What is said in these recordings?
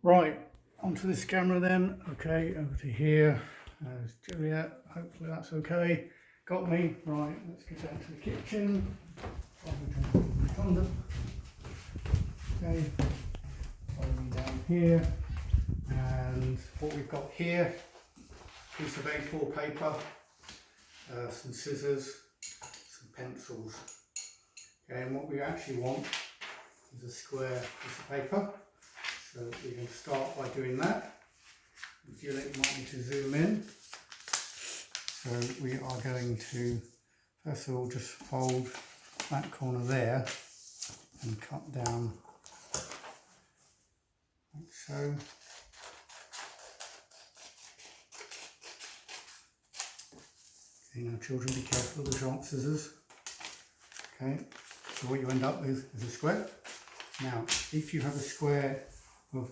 Right, onto this camera then. Okay, over to here. There's Juliet. Hopefully that's okay. Got me. Right, let's get down to the kitchen. Okay, following down here. And what we've got here, piece of A4 paper, some scissors, some pencils. Okay, and what we actually want is a square piece of paper. So we're going to start by doing that. Juliet might need to zoom in. So we are going to, first of all, just fold that corner there and cut down like so. Okay, now children, be careful of the sharp scissors. Okay, so what you end up with is a square. Now, if you have a square of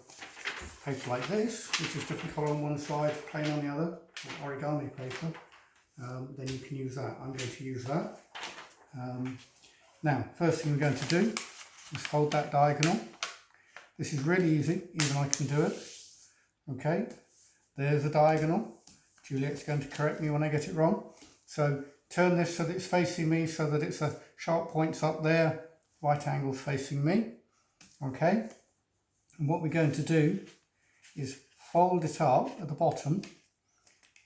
paper like this, which is different colour on one side, plain on the other, or origami paper, then you can use that. I'm going to use that. Now, first thing we're going to do is fold that diagonal. This is really easy, even I can do it. Okay, there's a diagonal. Juliet's going to correct me when I get it wrong. So turn this so that it's facing me, so that it's a sharp points up there, right angles facing me. Okay, and what we're going to do is fold it up at the bottom,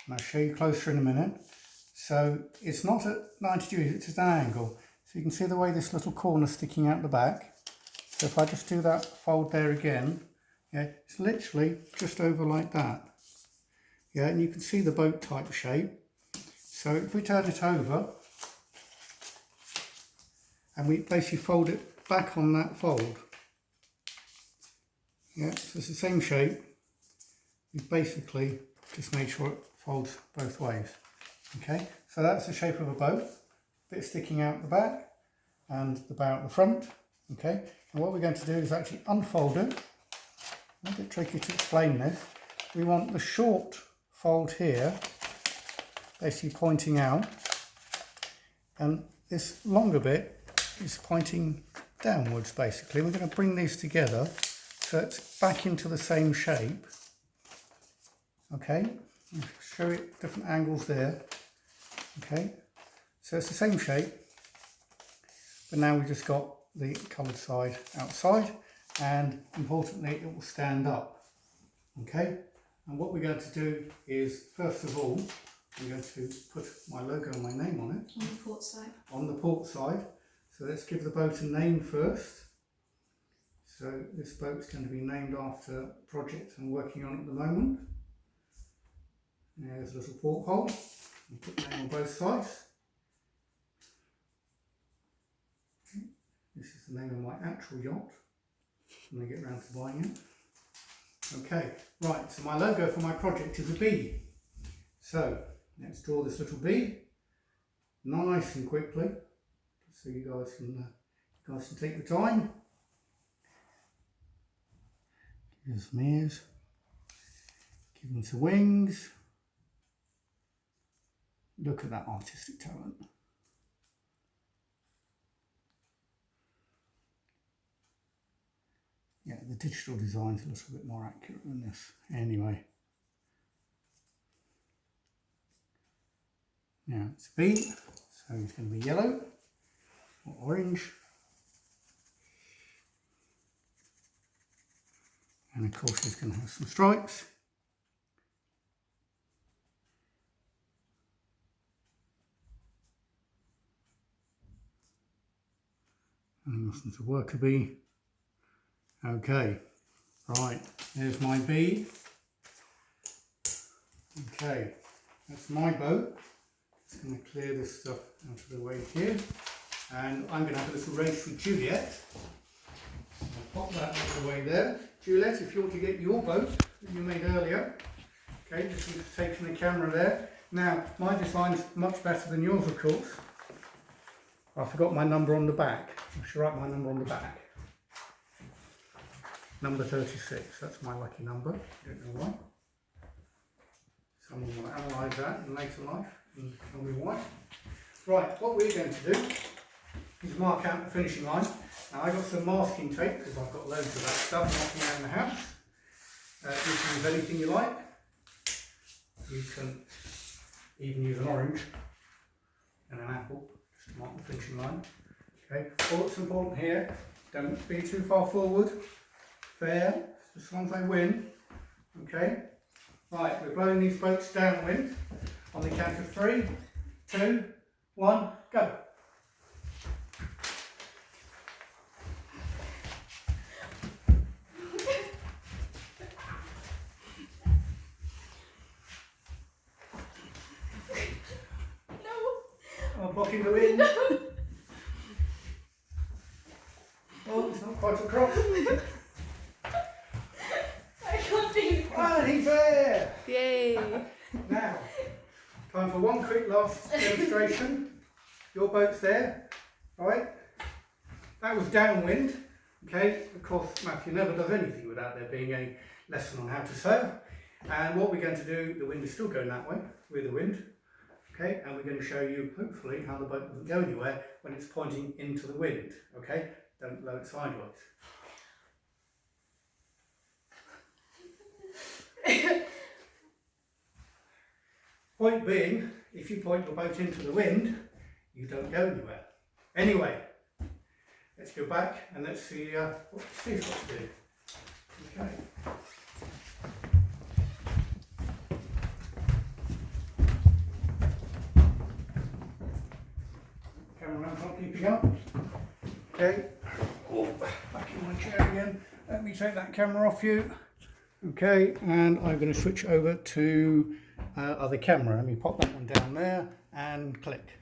and I'll show you closer in a minute. So it's not at 90 degrees, it's at an angle. So you can see the way this little corner sticking out the back. So if I just do that fold there again, yeah, it's literally just over like that. Yeah, and you can see the boat type shape. So if we turn it over, and we basically fold it back on that fold. Yeah, so it's the same shape. We've basically just made sure it folds both ways. Okay, so that's the shape of a boat. Bit sticking out the back and the bow at the front. Okay, and what we're going to do is actually unfold it. A bit tricky to explain this. We want the short fold here, basically pointing out, and this longer bit is pointing downwards basically. We're going to bring these together so it's back into the same shape. Okay, I'll show it different angles there. Okay, so it's the same shape, but now we've just got the coloured side outside, and importantly it will stand up. Okay, and what we're going to do is, first of all, I'm going to put my logo and my name on it. On the port side. On the port side. So let's give the boat a name first. So this boat's going to be named after a project I'm working on at the moment. There's a little porthole. I'll put the name on both sides. This is the name of my actual yacht when I get round to buying it. Okay, right, so my logo for my project is a bee. So let's draw this little bee nice and quickly, so you guys can take the time. Give him some ears, give him some wings. Look at that artistic talent. Yeah, the digital design's a little bit more accurate than this. Anyway. Now it's a bee, so it's going to be yellow or orange. And of course it's going to have some stripes. And lessons of worker bee. Okay, right, there's my bee. Okay, that's my boat. Just going to clear this stuff out of the way here. And I'm going to have a little race with Juliet. I'll pop that out of the way there. Juliet, if you want to get your boat that you made earlier, okay, just taking the camera there. Now, my design's much better than yours, of course. I forgot my number on the back. I should write my number on the back. Number 36, that's my lucky number. I don't know why. Someone will analyse that in later life and tell me why. Right, what we're going to do is mark out the finishing line. Now I got some masking tape because I've got loads of that stuff knocking around the house. You can use anything you like. You can even use an orange and an apple, just to mark the finishing line. Okay, all that's important here, don't be too far forward, fair, as long as they win. Okay, right, we're blowing these boats downwind on the count of 3, 2, 1, go. I'm blocking the wind. Oh, it's not quite across. I can't do it. And he's there! Yay! Now, time for one quick last demonstration. Your boat's there, right? That was downwind. Okay, of course Matthew never does anything without there being a lesson on how to sail. And what we're going to do, the wind is still going that way, with the wind. Okay, and we're going to show you, hopefully, how the boat doesn't go anywhere when it's pointing into the wind. Okay, don't blow it sideways. Point being, if you point your boat into the wind, you don't go anywhere. Anyway, let's go back and let's see what Steve's got to do. Okay. Cameraman's not keeping up. Okay. Oh, back in my chair again. Let me take that camera off you. Okay, and I'm going to switch over to other camera. Let me pop that one down there and click.